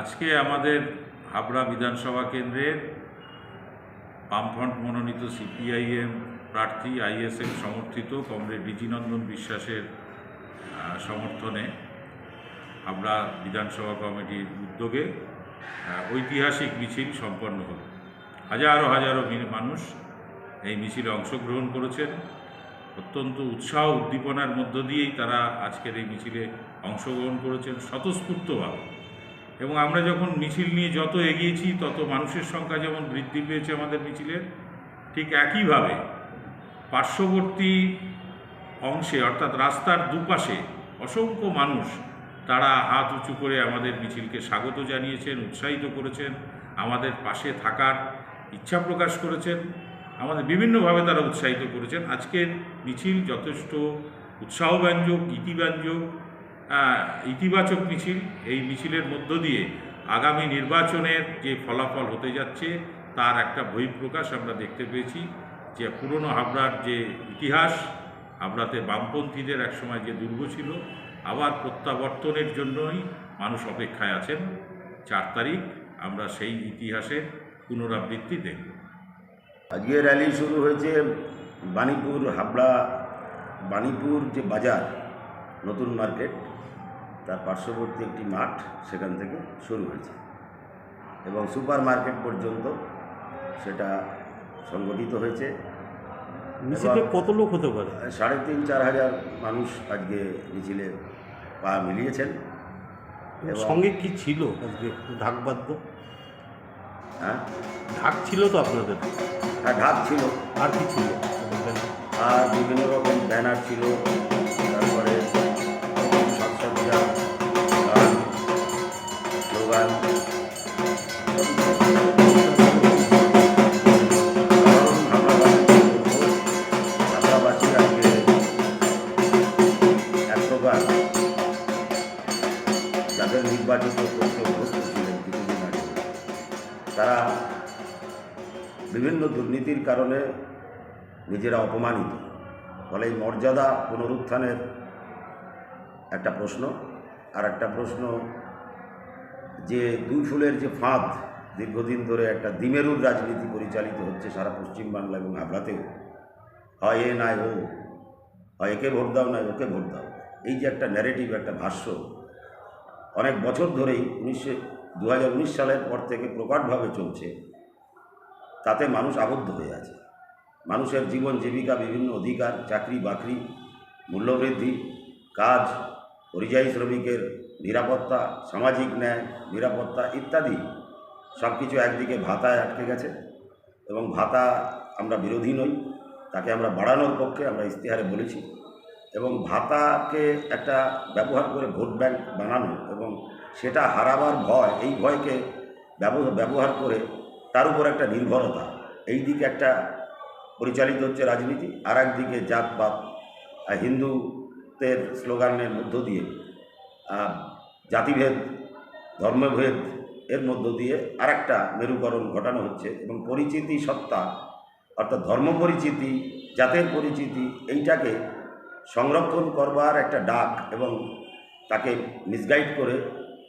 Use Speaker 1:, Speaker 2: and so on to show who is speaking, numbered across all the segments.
Speaker 1: আজকে আমাদের হাবড়া বিধানসভা কেন্দ্রের বামফ্রন্ট মনোনীত সিপিআইএম প্রার্থী আইএসএফ সমর্থিত কমরেড রিজিনন্দন বিশ্বাসের সমর্থনে হাবড়া বিধানসভা কমিটির উদ্যোগে ঐতিহাসিক মিছিল সম্পন্ন হল। হাজারো হাজারো মানুষ এই মিছিলে অংশগ্রহণ করেছেন। অত্যন্ত উৎসাহ উদ্দীপনার মধ্য দিয়েই তারা আজকের এই মিছিলে অংশগ্রহণ করেছেন স্বতঃস্ফূর্তভাবে। এবং আমরা যখন মিছিল নিয়ে যত এগিয়েছি তত মানুষের সংখ্যা যেমন বৃদ্ধি পেয়েছে আমাদের মিছিলের, ঠিক একইভাবে পার্শ্ববর্তী অংশে অর্থাৎ রাস্তার দুপাশে অসংখ্য মানুষ তারা হাত উঁচু করে আমাদের মিছিলকে স্বাগত জানিয়েছেন, উৎসাহিত করেছেন, আমাদের পাশে থাকার ইচ্ছা প্রকাশ করেছেন, আমাদের বিভিন্নভাবে তারা উৎসাহিত করেছেন। আজকের মিছিল যথেষ্ট উৎসাহব্যঞ্জক, ইতিবাচক মিছিল। এই মিছিলের মধ্য দিয়ে আগামী নির্বাচনের যে ফলাফল হতে যাচ্ছে তার একটা বহিঃপ্রকাশ আমরা দেখতে পেয়েছি। যে পুরনো হাবড়ার যে ইতিহাস, হাবড়াতে বামপন্থীদের একসময় যে দুর্গ ছিল, আবার প্রত্যাবর্তনের জন্যই মানুষ অপেক্ষায় আছেন। 4 তারিখ আমরা সেই ইতিহাসের পুনরাবৃত্তি দেখব।
Speaker 2: আজকে র্যালি শুরু হয়েছে বাণীপুর, হাবড়া বাণীপুর যে বাজার নতুন মার্কেট তার পার্শ্ববর্তী একটি মাঠ, সেখান থেকে শুরু হয়েছে এবং সুপার মার্কেট পর্যন্ত সেটা সংগঠিত হয়েছে।
Speaker 3: মিছিলে কত লোক হতে পারে?
Speaker 2: 3,500-4 হাজার মানুষ আজকে মিছিলে পা মিলিয়েছেন।
Speaker 3: সঙ্গে কি ছিল আজকে? ঢাকবাদ্য?
Speaker 2: হ্যাঁ,
Speaker 3: ঢাক ছিল তো আপনাদের?
Speaker 2: হ্যাঁ, ঢাক ছিল।
Speaker 3: আর কি ছিল?
Speaker 2: আর বিভিন্ন রকম ব্যানার ছিল, তারপরে সাজসজ্জা, গান, স্লোগান। হাবড়াবাসী আজকে এক প্রকার যাদের নির্বাচিত করতে অভ্যস্ত ছিলেন কিছুদিন আগে, তারা বিভিন্ন দুর্নীতির কারণে নিজেরা অপমানিত। ফলে এই মর্যাদা পুনরুত্থানের একটা প্রশ্ন। আর একটা প্রশ্ন যে দুই ফুলের যে ফাঁদ, দীর্ঘদিন ধরে একটা দ্বিমেরুর রাজনীতি পরিচালিত হচ্ছে সারা পশ্চিমবাংলা এবং হাবড়াতেও, হয় এ নয় ও, হয় একে ভোট দাও নয় ওকে ভোট দাও, এই যে একটা ন্যারেটিভ, একটা ভাষ্য অনেক বছর ধরেই 2019 সালের পর থেকে প্রকটভাবে চলছে, তাতে মানুষ আবদ্ধ হয়ে আছে। মানুষের জীবন জীবিকা, বিভিন্ন অধিকার, চাকরি বাকরি, মূল্যবৃদ্ধি, কাজ, পরিযায়ী শ্রমিকের নিরাপত্তা, সামাজিক ন্যায়, নিরাপত্তা ইত্যাদি সব কিছু একদিকে ভাতায় আটকে গেছে। এবং ভাতা আমরা বিরোধী নই, তাকে আমরা বাড়ানোর পক্ষে, আমরা ইশতেহারে বলেছি। এবং ভাতাকে একটা ব্যবহার করে ভোট ব্যাংক বানানো এবং সেটা হারাবার ভয়, এই ভয়কে ব্যবহার করে তার উপর একটা নির্ভরতা, এই দিকে একটা পরিচালিত হচ্ছে রাজনীতি। আর একদিকে জাতপাত, হিন্দুদের স্লোগানের মধ্য দিয়ে জাতিভেদ, ধর্মভেদ এর মধ্য দিয়ে আরেকটা মেরুকরণ ঘটানো হচ্ছে। এবং পরিচিতি সত্তা, অর্থাৎ ধর্ম পরিচিতি, জাতের পরিচিতি, এইটাকে সংরক্ষণ করবার একটা ডাক এবং তাকে মিসগাইড করে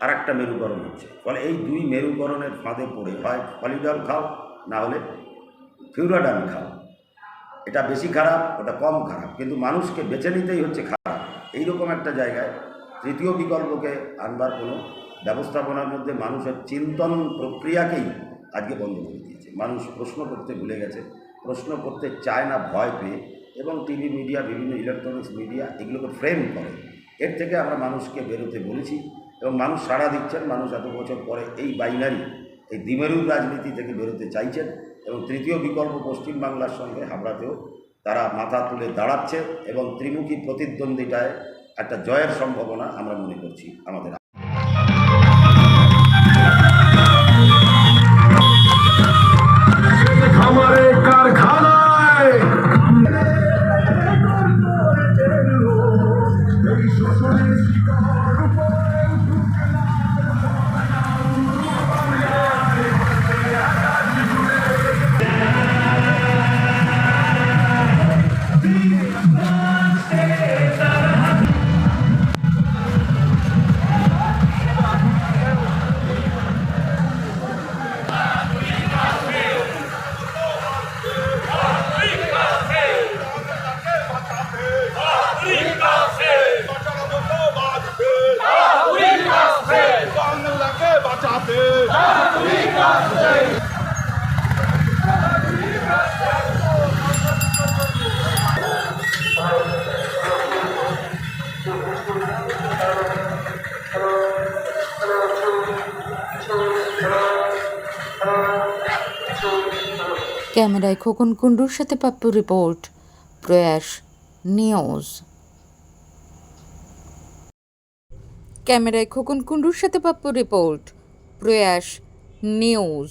Speaker 2: আরেকটা মেরুকরণ হচ্ছে। ফলে এই দুই মেরুকরণের ফাঁদে পড়ে হয় পলিডল খাও, না হলে ফিউরাডান খাও। এটা বেশি খারাপ, ওটা কম খারাপ, কিন্তু মানুষকে বেছে নিতেই হচ্ছে খারাপ। এইরকম একটা জায়গায় তৃতীয় বিকল্পকে আনবার কোনো ব্যবস্থাপনার মধ্যে মানুষের চিন্তন প্রক্রিয়াকেই আজকে বন্ধ করে দিয়েছে। মানুষ প্রশ্ন করতে ভুলে গেছে, প্রশ্ন করতে চায় না ভয় পেয়ে, এবং টিভি মিডিয়া, বিভিন্ন ইলেকট্রনিক্স মিডিয়া এগুলোকে ফ্রেম করে। এর থেকে আমরা মানুষকে বেরোতে বলেছি এবং মানুষ সাড়া দিচ্ছেন। মানুষ এত বছর পরে এই বাইনারি, এই দ্বিমেরুর রাজনীতি থেকে বেরোতে চাইছেন এবং তৃতীয় বিকল্প পশ্চিমবাংলার সঙ্গে হাবড়াতেও তারা মাথা তুলে দাঁড়াচ্ছে এবং ত্রিমুখী প্রতিদ্বন্দ্বিতায় একটা জয়ের সম্ভাবনা আমরা মনে করছি আমাদের।
Speaker 4: ক্যামেরায় খোকন কুণ্ডুর সাথে পাপ্পু রিপোর্ট, প্রয়াস নিউজ। ক্যামেরায় খোকন কুণ্ডুর সাথে পাপ্পু রিপোর্ট, প্রয়াস নিউজ।